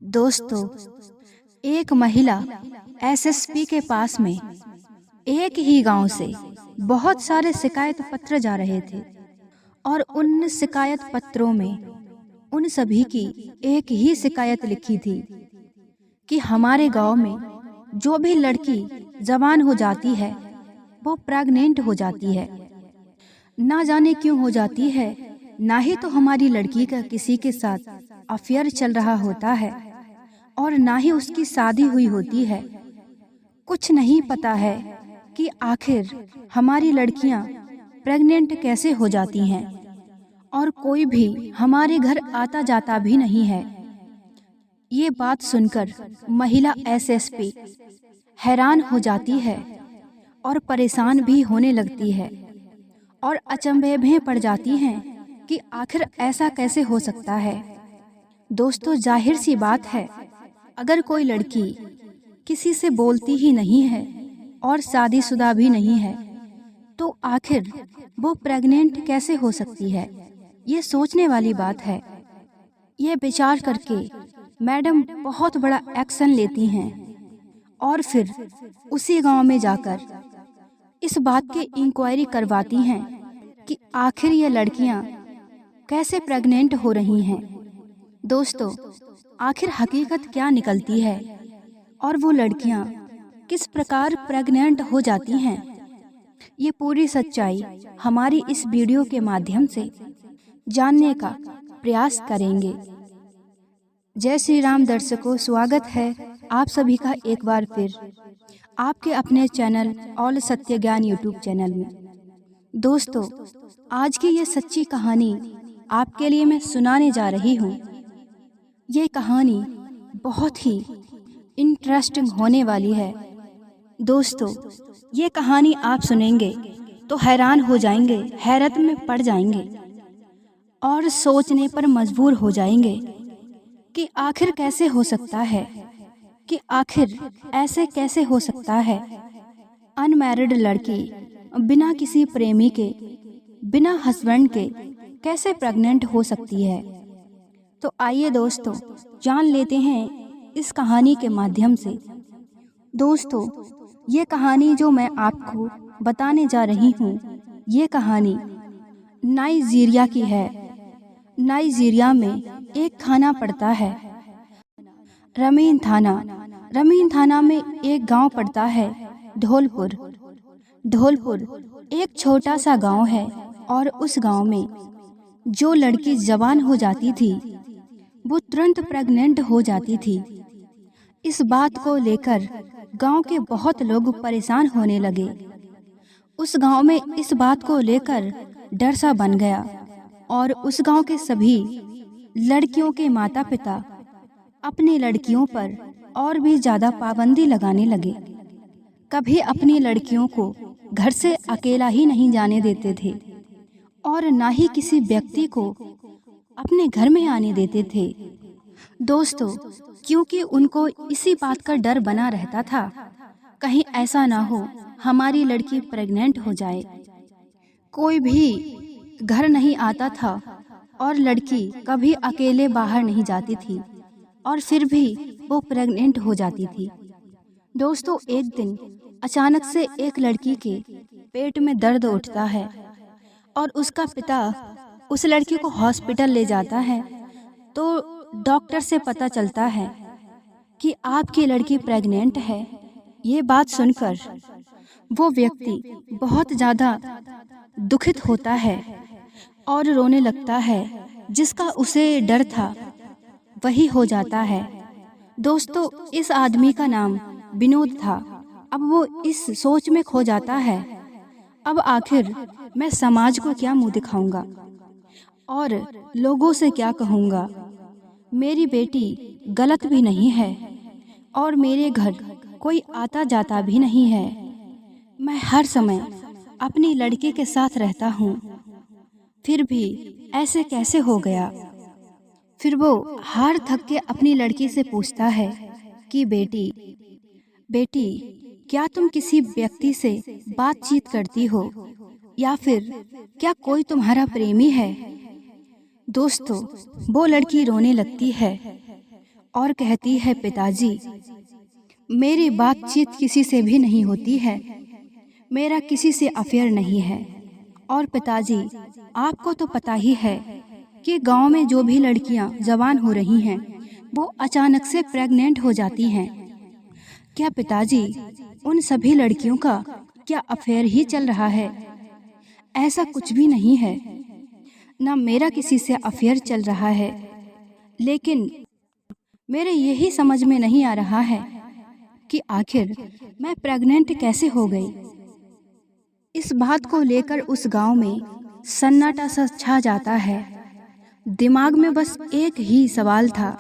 दोस्तों, एक महिला एसएसपी के पास में एक ही गांव से बहुत सारे शिकायत पत्र जा रहे थे और उन शिकायत पत्रों में उन सभी की एक ही शिकायत लिखी थी कि हमारे गांव में जो भी लड़की जवान हो जाती है वो प्रेग्नेंट हो जाती है। ना जाने क्यों हो जाती है, ना ही तो हमारी लड़की का किसी के साथ अफेयर चल रहा होता है और ना ही उसकी शादी हुई होती है। कुछ नहीं पता है कि आखिर हमारी लड़कियां प्रेग्नेंट कैसे हो जाती हैं और कोई भी हमारे घर आता जाता भी नहीं है। ये बात सुनकर महिला एसएसपी हैरान हो जाती है और परेशान भी होने लगती है और अचंभे में पड़ जाती हैं कि आखिर ऐसा कैसे हो सकता है। दोस्तों, जाहिर सी बात है, अगर कोई लड़की किसी से बोलती ही नहीं है और शादीशुदा भी नहीं है तो आखिर वो प्रेग्नेंट कैसे हो सकती है। ये सोचने वाली बात है। ये विचार करके मैडम बहुत बड़ा एक्शन लेती हैं और फिर उसी गांव में जाकर इस बात की इंक्वायरी करवाती हैं कि आखिर ये लड़कियां कैसे प्रेग्नेंट हो रही हैं। दोस्तों, आखिर हकीकत क्या निकलती है और वो लड़कियां किस प्रकार प्रेग्नेंट हो जाती हैं, ये पूरी सच्चाई हमारी इस वीडियो के माध्यम से जानने का प्रयास करेंगे। जय श्री राम दर्शकों, स्वागत है आप सभी का एक बार फिर आपके अपने चैनल ऑल सत्य ज्ञान यूट्यूब चैनल में। दोस्तों, आज की ये सच्ची कहानी आपके लिए मैं सुनाने जा रही हूँ। ये कहानी बहुत ही इंटरेस्टिंग होने वाली है। दोस्तों, ये कहानी आप सुनेंगे तो हैरान हो जाएंगे, हैरत में पड़ जाएंगे और सोचने पर मजबूर हो जाएंगे कि आखिर कैसे हो सकता है, कि आखिर ऐसे कैसे हो सकता है। अनमैरिड लड़की बिना किसी प्रेमी के, बिना हस्बैंड के कैसे प्रेग्नेंट हो सकती है। तो आइए दोस्तों, जान लेते हैं इस कहानी के माध्यम से। दोस्तों, ये कहानी जो मैं आपको बताने जा रही हूँ, ये कहानी नाइजीरिया की है। नाइजीरिया में एक थाना पड़ता है, रमीन थाना। रमीन थाना में एक गांव पड़ता है, ढोलपुर। ढोलपुर एक छोटा सा गांव है और उस गांव में जो लड़की जवान हो जाती थी वो तुरंत प्रेग्नेंट हो जाती थी। इस बात को लेकर गांव के बहुत लोग परेशान होने लगे। उस गांव में इस बात को लेकर डर सा बन गया और उस गांव के सभी लड़कियों के माता पिता अपनी लड़कियों पर और भी ज़्यादा पाबंदी लगाने लगे। कभी अपनी लड़कियों को घर से अकेला ही नहीं जाने देते थे और ना ही किसी व्यक्ति को अपने घर में आने देते थे। दोस्तों, क्योंकि उनको इसी बात का डर बना रहता था, कहीं ऐसा ना हो हमारी लड़की प्रेग्नेंट हो जाए। कोई भी घर नहीं आता था और लड़की कभी अकेले बाहर नहीं जाती थी और फिर भी वो प्रेग्नेंट हो जाती थी। दोस्तों, एक दिन अचानक से एक लड़की के पेट में दर्द उठता है और उसका पिता उस लड़की को हॉस्पिटल ले जाता है तो डॉक्टर से पता चलता है कि आपकी लड़की प्रेग्नेंट है। ये बात सुनकर वो व्यक्ति बहुत ज़्यादा दुखित होता है और रोने लगता है। जिसका उसे डर था वही हो जाता है। दोस्तों, इस आदमी का नाम विनोद था। अब वो इस सोच में खो जाता है, अब आखिर मैं समाज को क्या मुंह दिखाऊंगा और लोगों से क्या कहूँगा। मेरी बेटी गलत भी नहीं है और मेरे घर कोई आता जाता भी नहीं है। मैं हर समय अपनी लड़की के साथ रहता हूँ, फिर भी ऐसे कैसे हो गया। फिर वो हार थक के अपनी लड़की से पूछता है कि बेटी बेटी क्या तुम किसी व्यक्ति से बातचीत करती हो या फिर क्या कोई तुम्हारा प्रेमी है। दोस्तों, वो लड़की रोने लगती है और कहती है, पिताजी, मेरी बातचीत किसी से भी नहीं होती है, मेरा किसी से अफेयर नहीं है। और पिताजी, आपको तो पता ही है कि गांव में जो भी लड़कियां जवान हो रही हैं वो अचानक से प्रेग्नेंट हो जाती हैं। क्या पिताजी, उन सभी लड़कियों का क्या अफेयर ही चल रहा है? ऐसा कुछ भी नहीं है, ना मेरा किसी से अफेयर चल रहा है। लेकिन मेरे यही समझ में नहीं आ रहा है कि आखिर मैं प्रेग्नेंट कैसे हो गई। इस बात को लेकर उस गांव में सन्नाटा सा छा जाता है। दिमाग में बस एक ही सवाल था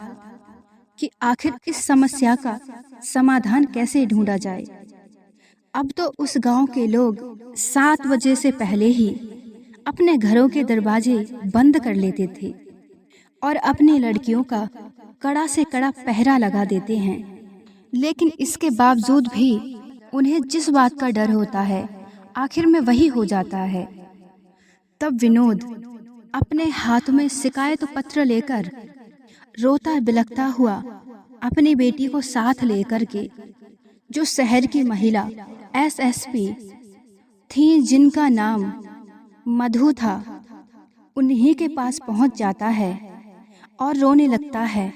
कि आखिर इस समस्या का समाधान कैसे ढूंढा जाए। अब तो उस गांव के लोग 7 बजे से पहले ही अपने घरों के दरवाजे बंद कर लेते थे और अपनी लड़कियों का कड़ा से कड़ा पहरा लगा देते हैं। लेकिन इसके बावजूद भी उन्हें जिस बात का डर होता है आखिर में वही हो जाता है। तब विनोद अपने हाथ में शिकायत पत्र लेकर रोता बिलखता हुआ अपनी बेटी को साथ लेकर के, जो शहर की महिला एसएसपी थी जिनका नाम मधु था, उन्हीं के पास पहुंच जाता है और रोने लगता है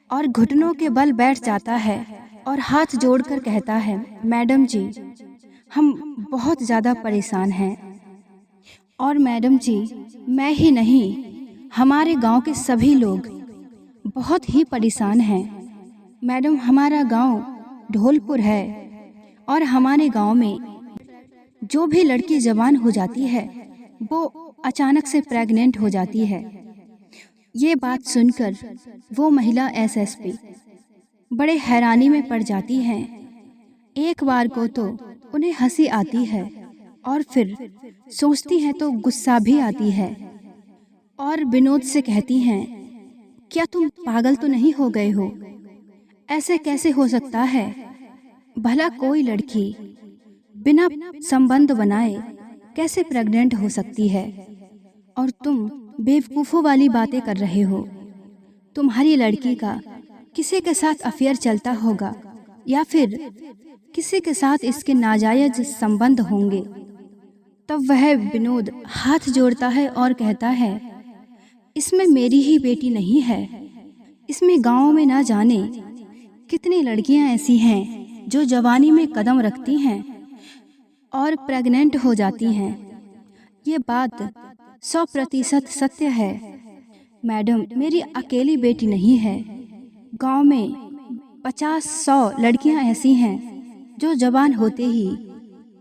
और घुटनों के बल बैठ जाता है और हाथ जोड़कर कहता है, मैडम जी, हम बहुत ज़्यादा परेशान हैं। और मैडम जी, मैं ही नहीं, हमारे गांव के सभी लोग बहुत ही परेशान हैं। मैडम, हमारा गांव ढोलपुर है और हमारे गांव में जो भी लड़की जवान हो जाती है वो अचानक से प्रेग्नेंट हो जाती है। ये बात सुनकर वो महिला एसएसपी बड़े हैरानी में पड़ जाती हैं। एक बार को तो उन्हें हंसी आती है और फिर सोचती हैं तो गुस्सा भी आती है और विनोद से कहती हैं, क्या तुम पागल तो नहीं हो गए हो? ऐसे कैसे हो सकता है? भला कोई लड़की बिना संबंध बनाए कैसे प्रेग्नेंट हो सकती है? और तुम बेवकूफ़ों वाली बातें कर रहे हो। तुम्हारी लड़की का किसी के साथ अफेयर चलता होगा या फिर किसी के साथ इसके नाजायज संबंध होंगे। तब वह विनोद हाथ जोड़ता है और कहता है, इसमें मेरी ही बेटी नहीं है, इसमें गांव में ना जाने कितनी लड़कियां ऐसी हैं जो जवानी में कदम रखती हैं और प्रेग्नेंट हो जाती हैं। ये बात 100% सत्य है। मैडम, मेरी अकेली बेटी नहीं है, गांव में 50-100 लड़कियां ऐसी हैं जो जवान होते ही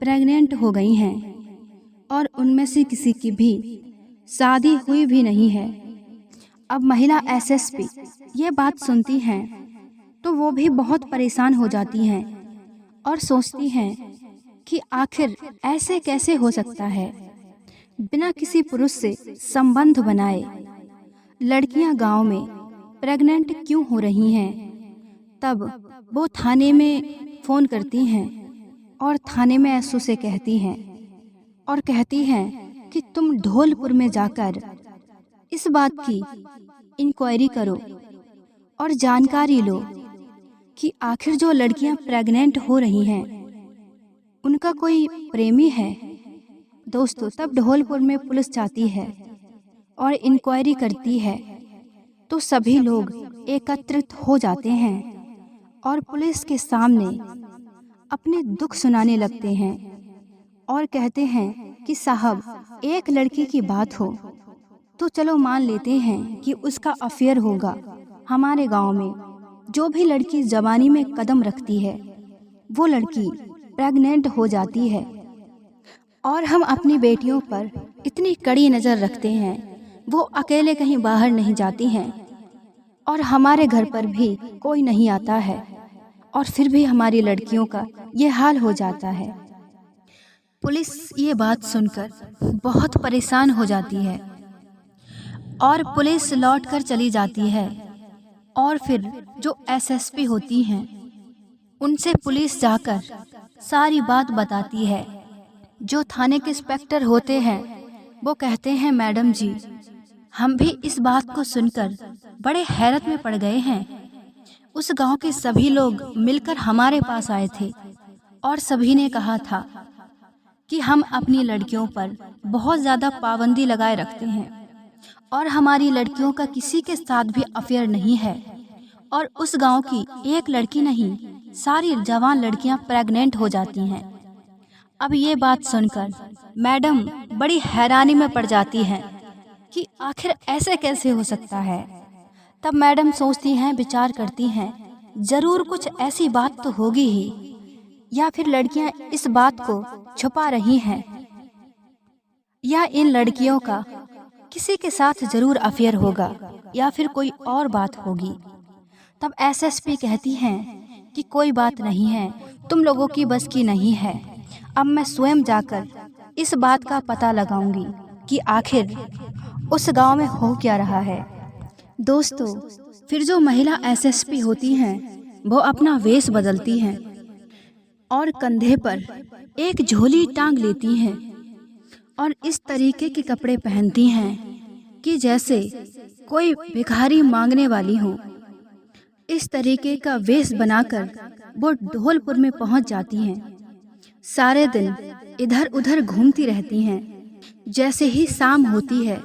प्रेग्नेंट हो गई हैं और उनमें से किसी की भी शादी हुई भी नहीं है। अब महिला एसएसपी ये बात सुनती हैं तो वो भी बहुत परेशान हो जाती हैं और सोचती हैं कि आखिर ऐसे कैसे हो सकता है, बिना किसी पुरुष से संबंध बनाए लड़कियां गांव में प्रेग्नेंट क्यों हो रही हैं। तब वो थाने में फ़ोन करती हैं और थाने में एसओ से कहती हैं और कहती हैं कि तुम ढोलपुर में जाकर इस बात की इंक्वायरी करो और जानकारी लो कि आखिर जो लड़कियां प्रेग्नेंट हो रही हैं उनका कोई प्रेमी है। दोस्तों, तब ढोलपुर में पुलिस जाती है और इंक्वायरी करती है तो सभी लोग एकत्रित हो जाते हैं और पुलिस के सामने अपने दुख सुनाने लगते हैं और कहते हैं कि साहब, एक लड़की की बात हो तो चलो मान लेते हैं कि उसका अफेयर होगा। हमारे गांव में जो भी लड़की जवानी में कदम रखती है वो लड़की प्रेग्नेंट हो जाती है और हम अपनी बेटियों पर इतनी कड़ी नज़र रखते हैं, वो अकेले कहीं बाहर नहीं जाती हैं और हमारे घर पर भी कोई नहीं आता है और फिर भी हमारी लड़कियों का ये हाल हो जाता है। पुलिस ये बात सुनकर बहुत परेशान हो जाती है और पुलिस लौट कर चली जाती है और फिर जो एसएसपी होती हैं उनसे पुलिस जाकर सारी बात बताती है। जो थाने के इंस्पेक्टर होते हैं वो कहते हैं, मैडम जी, हम भी इस बात को सुनकर बड़े हैरत में पड़ गए हैं उस गांव के सभी लोग मिलकर हमारे पास आए थे और सभी ने कहा था कि हम अपनी लड़कियों पर बहुत ज़्यादा पाबंदी लगाए रखते हैं और हमारी लड़कियों का किसी के साथ भी अफेयर नहीं है। और उस गांव की एक लड़की नहीं, सारी जवान लड़कियां प्रेग्नेंट हो जाती हैं। अब ये बात सुनकर मैडम बड़ी हैरानी में पड़ जाती हैं कि आखिर ऐसे कैसे हो सकता है। तब मैडम सोचती हैं, विचार करती हैं, ज़रूर कुछ ऐसी बात तो होगी ही, या फिर लड़कियां इस बात को छुपा रही हैं, या इन लड़कियों का किसी के साथ ज़रूर अफेयर होगा, या फिर कोई और बात होगी। तब एसएसपी कहती हैं कि कोई बात नहीं है, तुम लोगों की बस की नहीं है। अब मैं स्वयं जाकर इस बात का पता लगाऊंगी कि आखिर उस गांव में हो क्या रहा है। दोस्तों, फिर जो महिला एसएसपी होती हैं वो अपना वेश बदलती हैं और कंधे पर एक झोली टांग लेती हैं और इस तरीके के कपड़े पहनती हैं कि जैसे कोई भिखारी मांगने वाली हो। इस तरीके का वेश बनाकर वो धौलपुर में पहुंच जाती हैं। सारे दिन इधर उधर घूमती रहती हैं। जैसे ही शाम होती है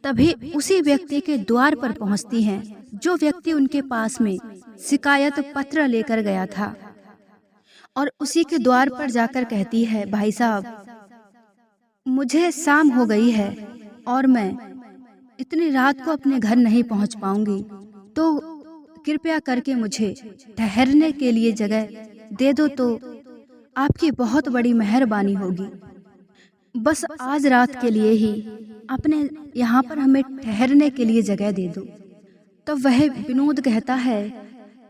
तभी उसी व्यक्ति के द्वार पर पहुंचती हैं जो व्यक्ति उनके पास में शिकायत पत्र लेकर गया था, और उसी के द्वार पर जाकर कहती है, भाई साहब, मुझे शाम हो गई है और मैं इतनी रात को अपने घर नहीं पहुंच पाऊंगी, तो कृपया करके मुझे ठहरने के लिए जगह दे दो तो आपकी बहुत बड़ी मेहरबानी होगी। बस आज रात के लिए ही अपने यहाँ पर हमें ठहरने के लिए जगह दे दो। तो वह विनोद कहता है,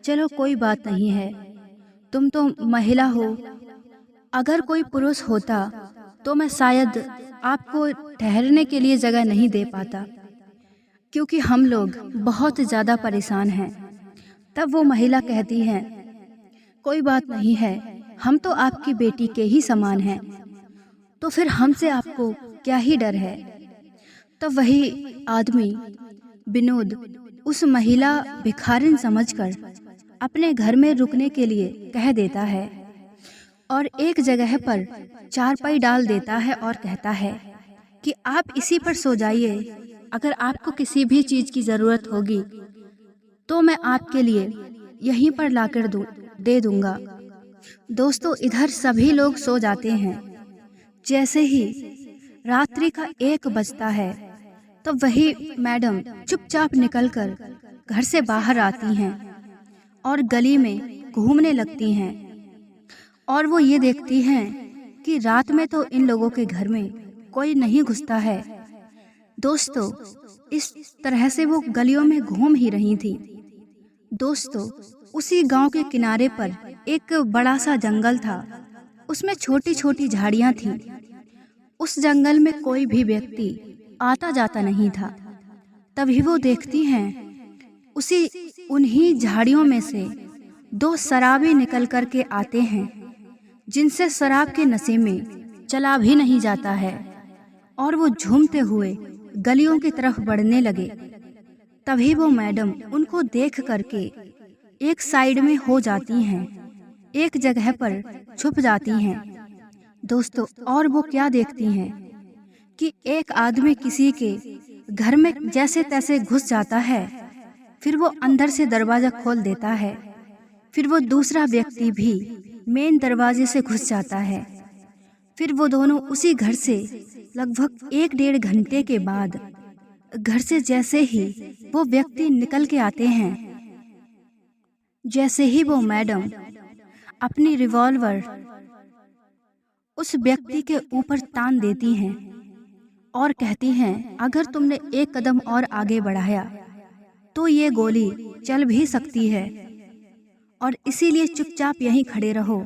चलो कोई बात नहीं है, तुम तो महिला हो, अगर कोई पुरुष होता तो मैं शायद आपको ठहरने के लिए जगह नहीं दे पाता, क्योंकि हम लोग बहुत ज़्यादा परेशान हैं। तब वो महिला कहती है, कोई बात नहीं है, हम तो आपकी बेटी के ही समान हैं, तो फिर हमसे आपको क्या ही डर है। तब वही आदमी विनोद उस महिला भिखारिन समझकर अपने घर में रुकने के लिए कह देता है और एक जगह पर चारपाई डाल देता है और कहता है कि आप इसी पर सो जाइए, अगर आपको किसी भी चीज़ की ज़रूरत होगी तो मैं आपके लिए यहीं पर लाकर दे दूंगा। दोस्तों, इधर सभी लोग सो जाते हैं। जैसे ही रात्रि का 1 बजता है तो वही मैडम चुपचाप निकलकर घर से बाहर आती हैं और गली में घूमने लगती हैं, और वो ये देखती हैं कि रात में तो इन लोगों के घर में कोई नहीं घुसता है। दोस्तों, इस तरह से वो गलियों में घूम ही रही थी। दोस्तों, उसी गांव के किनारे पर एक बड़ा सा जंगल था, उसमें छोटी छोटी झाड़ियां थीं। उस जंगल में कोई भी व्यक्ति आता जाता नहीं था। तभी वो देखती हैं उन्हीं झाड़ियों में से 2 शराबी निकल कर के आते हैं, जिनसे शराब के नशे में चला भी नहीं जाता है, और वो झूमते हुए गलियों की तरफ बढ़ने लगे। तभी वो मैडम उनको देख करके एक साइड में हो जाती हैं, एक जगह पर छुप जाती हैं। दोस्तों, और वो क्या देखती हैं कि एक आदमी किसी के घर में जैसे तैसे घुस जाता है, फिर वो अंदर से दरवाज़ा खोल देता है, फिर वो दूसरा व्यक्ति भी मेन दरवाजे से घुस जाता है। फिर वो दोनों उसी घर से लगभग 1-1.5 घंटे के बाद घर से जैसे ही वो व्यक्ति निकल के आते हैं, जैसे ही वो मैडम अपनी रिवॉल्वर उस व्यक्ति के ऊपर तान देती हैं और कहती हैं, अगर तुमने 1 कदम और आगे बढ़ाया तो ये गोली चल भी सकती है, और इसीलिए चुपचाप यहीं खड़े रहो।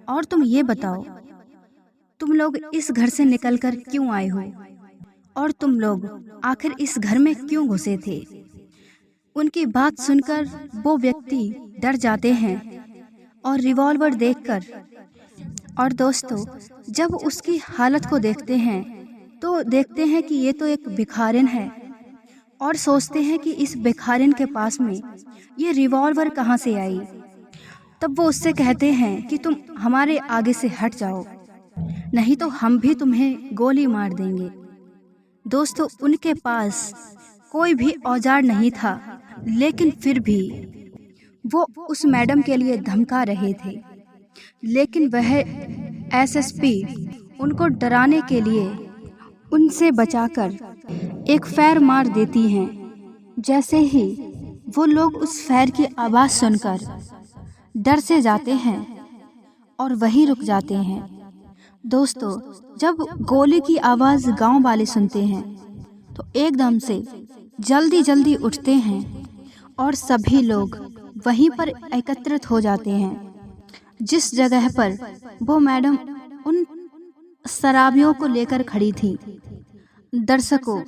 और तुम ये बताओ, तुम लोग इस घर से निकलकर क्यों आए हो, और तुम लोग आखिर इस घर में क्यों घुसे थे। उनकी बात सुनकर वो व्यक्ति डर जाते हैं और रिवॉल्वर देखकर, और दोस्तों, जब उसकी हालत को देखते हैं तो देखते हैं कि ये तो एक भिखारिन है, और सोचते हैं कि इस भिखारिन के पास में ये रिवॉल्वर कहाँ से आई। तब वो उससे कहते हैं कि तुम हमारे आगे से हट जाओ, नहीं तो हम भी तुम्हें गोली मार देंगे। दोस्तों, उनके पास कोई भी औजार नहीं था, लेकिन फिर भी वो उस मैडम के लिए धमका रहे थे। लेकिन वह एसएसपी उनको डराने के लिए उनसे बचाकर एक फैर मार देती हैं। जैसे ही वो लोग उस फैर की आवाज़ सुनकर डर से जाते हैं और वहीं रुक जाते हैं। दोस्तों, जब गोली की आवाज़ गांव वाले सुनते हैं तो एकदम से जल्दी जल्दी उठते हैं और सभी लोग वहीं पर एकत्रित हो जाते हैं जिस जगह पर वो मैडम उन शराबियों को लेकर खड़ी थी। दर्शकों,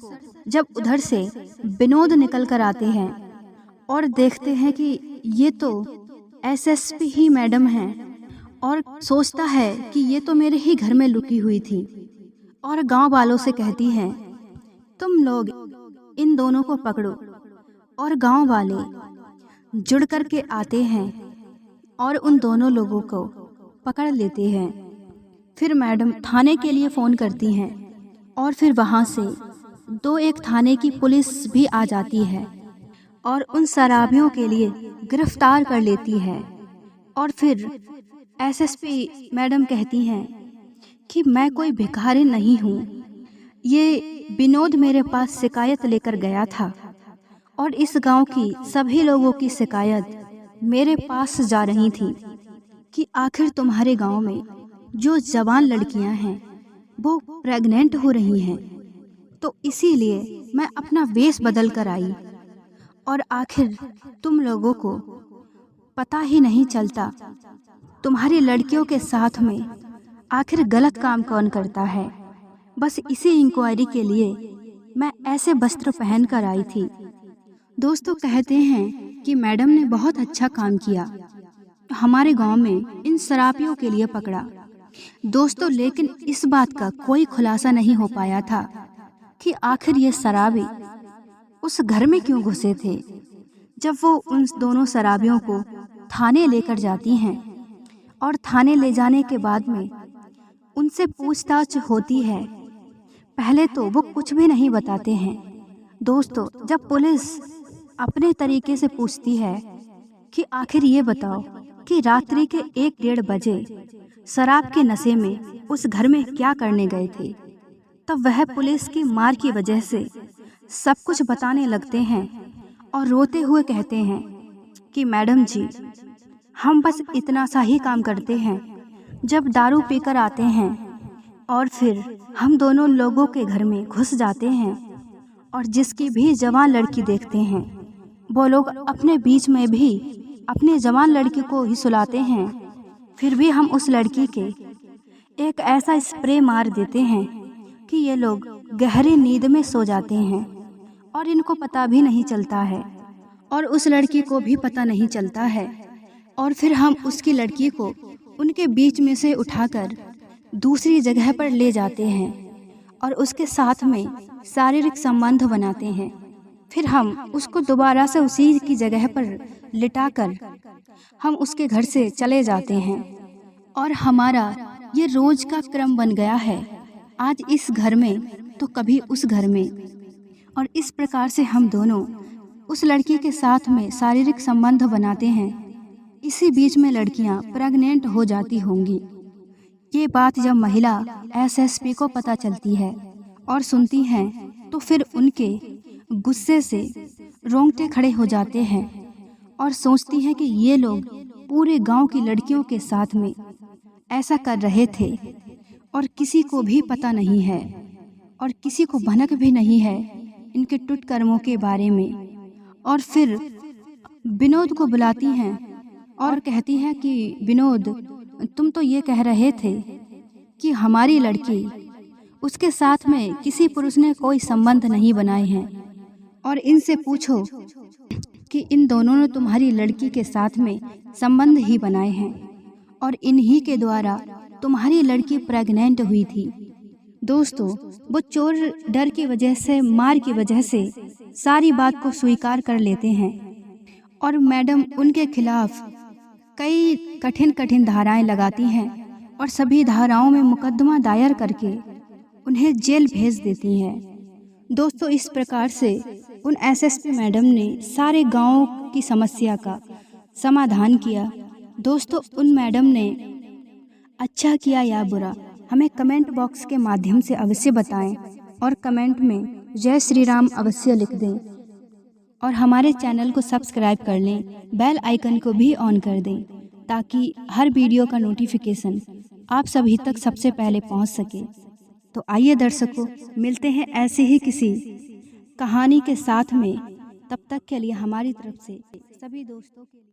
जब उधर से विनोद निकल कर आते हैं और देखते हैं कि ये तो एसएसपी ही मैडम हैं, और सोचता है कि ये तो मेरे ही घर में लुकी हुई थी, और गांव वालों से कहती हैं तुम लोग इन दोनों को पकड़ो। और गांव वाले जुड़ कर के आते हैं और उन दोनों लोगों को पकड़ लेते हैं। फिर मैडम थाने के लिए फ़ोन करती हैं और फिर वहाँ से 2-1 थाने की पुलिस भी आ जाती है और उन शराबियों के लिए गिरफ्तार कर लेती है। और फिर एसएसपी मैडम कहती हैं कि मैं कोई भिखारी नहीं हूँ, ये विनोद मेरे पास शिकायत लेकर गया था और इस गांव की सभी लोगों की शिकायत मेरे पास जा रही थी कि आखिर तुम्हारे गांव में जो जवान लड़कियां हैं वो प्रेग्नेंट हो रही हैं, तो इसीलिए मैं अपना वेश बदल कर आई। और आखिर तुम लोगों को पता ही नहीं चलता तुम्हारी लड़कियों के साथ में आखिर गलत काम कौन करता है। बस इसी इंक्वायरी के लिए मैं ऐसे वस्त्र पहन कर आई थी। दोस्तों, कहते हैं कि मैडम ने बहुत अच्छा काम किया, हमारे गांव में इन शराबियों के लिए पकड़ा। दोस्तों, लेकिन इस बात का कोई खुलासा नहीं हो पाया था कि आखिर ये शराबी उस घर में क्यों घुसे थे। जब वो उन दोनों शराबियों को थाने लेकर जाती हैं और थाने ले जाने के बाद में उनसे पूछताछ होती है, पहले तो वो कुछ भी नहीं बताते हैं। दोस्तों, जब पुलिस अपने तरीके से पूछती है कि आखिर ये बताओ कि रात्रि के 1-1:30 बजे शराब के नशे में उस घर में क्या करने गए थे, तब वह पुलिस की मार की वजह से सब कुछ बताने लगते हैं और रोते हुए कहते हैं कि मैडम जी, हम बस इतना सा ही काम करते हैं। जब दारू पीकर आते हैं और फिर हम दोनों लोगों के घर में घुस जाते हैं और जिसकी भी जवान लड़की देखते हैं वो लोग अपने बीच में भी अपने जवान लड़की को ही सुलाते हैं। फिर भी हम उस लड़की के एक ऐसा स्प्रे मार देते हैं कि ये लोग गहरी नींद में सो जाते हैं और इनको पता भी नहीं चलता है और उस लड़की को भी पता नहीं चलता है। और फिर हम उसकी लड़की को उनके बीच में से उठाकर दूसरी जगह पर ले जाते हैं और उसके साथ में शारीरिक संबंध बनाते हैं। फिर हम उसको दोबारा से उसी की जगह पर लिटाकर हम उसके घर से चले जाते हैं। और हमारा ये रोज का क्रम बन गया है, आज इस घर में तो कभी उस घर में, और इस प्रकार से हम दोनों उस लड़की के साथ में शारीरिक संबंध बनाते हैं। इसी बीच में लड़कियां प्रेग्नेंट हो जाती होंगी। ये बात जब महिला एसएसपी को पता चलती है और सुनती हैं तो फिर उनके गुस्से से रोंगटे खड़े हो जाते हैं और सोचती हैं कि ये लोग पूरे गांव की लड़कियों के साथ में ऐसा कर रहे थे और किसी को भी पता नहीं है और किसी को भनक भी नहीं है इनके टुटकर्मों के बारे में। और फिर विनोद को बुलाती हैं और कहती हैं कि विनोद, तुम तो ये कह रहे थे कि हमारी लड़की, उसके साथ में किसी पुरुष ने कोई संबंध नहीं बनाए हैं, और इनसे पूछो कि इन दोनों ने तुम्हारी लड़की के साथ में संबंध ही बनाए हैं और इन्हीं के द्वारा तुम्हारी लड़की प्रेग्नेंट हुई थी। दोस्तों, वो चोर डर की वजह से, मार की वजह से सारी बात को स्वीकार कर लेते हैं और मैडम उनके खिलाफ कई कठिन कठिन धाराएं लगाती हैं और सभी धाराओं में मुकदमा दायर करके उन्हें जेल भेज देती हैं। दोस्तों, इस प्रकार से उन एसएसपी मैडम ने सारे गांव की समस्या का समाधान किया। दोस्तों, उन मैडम ने अच्छा किया या बुरा, हमें कमेंट बॉक्स के माध्यम से अवश्य बताएं और कमेंट में जय श्री राम अवश्य लिख दें और हमारे चैनल को सब्सक्राइब कर लें, बेल आइकन को भी ऑन कर दें ताकि हर वीडियो का नोटिफिकेशन आप सभी तक सबसे पहले पहुंच सके। तो आइए दर्शकों, मिलते हैं ऐसे ही किसी कहानी के साथ में। तब तक के लिए हमारी तरफ से सभी दोस्तों के लिए